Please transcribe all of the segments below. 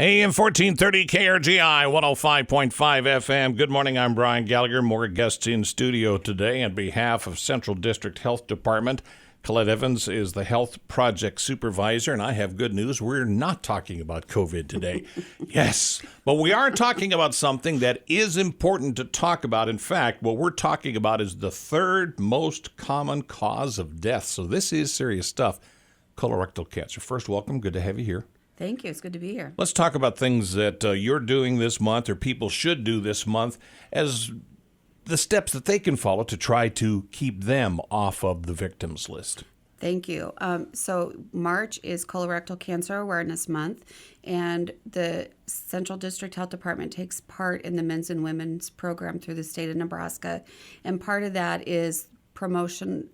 AM 1430 KRGI 105.5 FM. Good morning, I'm Brian Gallagher. More guests in studio today on behalf of Central District Health Department. Colette Evans is the Health Project Supervisor, and I have good news. We're not talking about COVID today. Yes, but we are talking about something that is important to talk about. In fact, what we're talking about is the third most common cause of death. So this is serious stuff. Colorectal cancer. First, welcome. Good to have you here. Thank you. It's good to be here. Let's talk about things that you're doing this month or people should do this month as the steps that they can follow to try to keep them off of the victims list. Thank you. So March is Colorectal Cancer Awareness Month, and the Central District Health Department takes part in the men's and women's program through the state of Nebraska. And part of that is promoting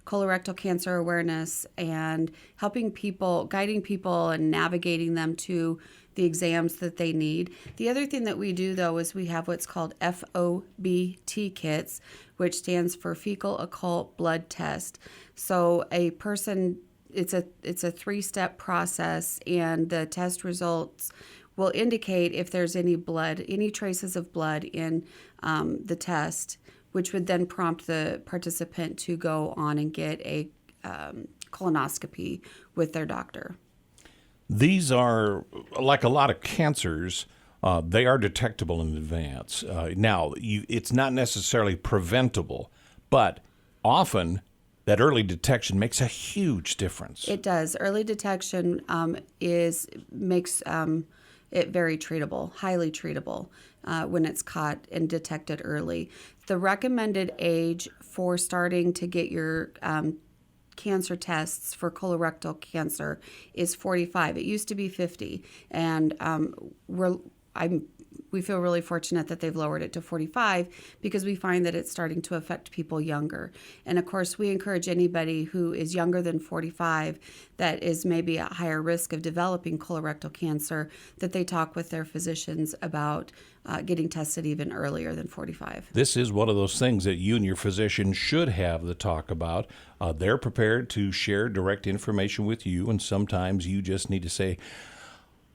colorectal cancer awareness and helping people, guiding people and navigating them to the exams that they need. The other thing that we do, though, is we have what's called FOBT kits, which stands for fecal occult blood test. So a person, it's a 3-step process, and the test results will indicate if there's any traces of blood in the test, which would then prompt the participant to go on and get a colonoscopy with their doctor. These are, like a lot of cancers, they are detectable in advance. It's not necessarily preventable, but often that early detection makes a huge difference. It does. Early detection makes it very treatable, highly treatable when it's caught and detected early. The recommended age for starting to get your cancer tests for colorectal cancer is 45. It used to be 50, and we feel really fortunate that they've lowered it to 45 because we find that it's starting to affect people younger. And of course, we encourage anybody who is younger than 45 that is maybe at higher risk of developing colorectal cancer that they talk with their physicians about getting tested even earlier than 45. This is one of those things that you and your physician should have the talk about. They're prepared to share direct information with you, and sometimes you just need to say,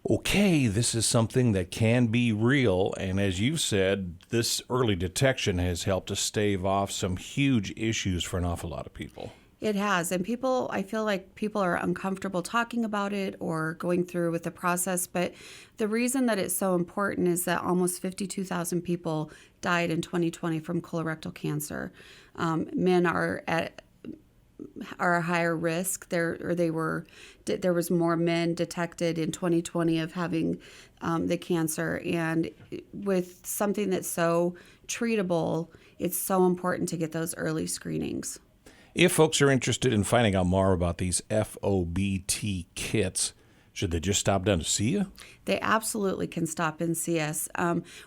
okay, this is something that can be real. And as you've said, this early detection has helped to stave off some huge issues for an awful lot of people. It has. And I feel like people are uncomfortable talking about it or going through with the process. But the reason that it's so important is that almost 52,000 people died in 2020 from colorectal cancer. Men are at a higher risk. There was more men detected in 2020 of having the cancer, and with something that's so treatable, it's so important to get those early screenings. If folks are interested in finding out more about these FOBT kits, should they just stop down to see you? They absolutely can stop and see us,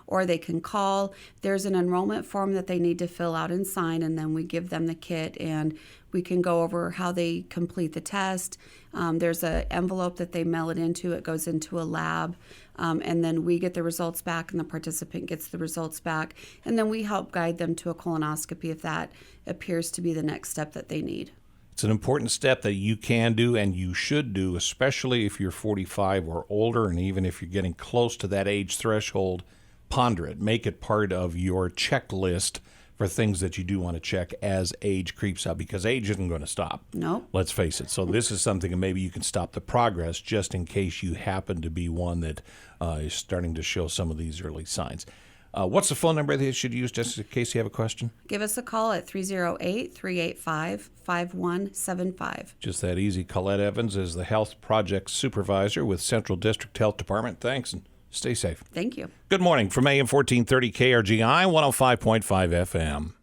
or they can call. There's an enrollment form that they need to fill out and sign, and then we give them the kit, and we can go over how they complete the test. There's an envelope that they mail it into. It goes into a lab, and then we get the results back, and the participant gets the results back, and then we help guide them to a colonoscopy if that appears to be the next step that they need. It's an important step that you can do and you should do, especially if you're 45 or older, and even if you're getting close to that age threshold. Ponder it. Make it part of your checklist for things that you do want to check as age creeps up, because age isn't going to stop. No. Let's face it. So this is something that maybe you can stop the progress just in case you happen to be one that is starting to show some of these early signs. What's the phone number that you should use just in case you have a question? Give us a call at 308-385-5175. Just that easy. Colette Evans is the Health Project Supervisor with Central District Health Department. Thanks, and stay safe. Thank you. Good morning from AM 1430 KRGI 105.5 FM.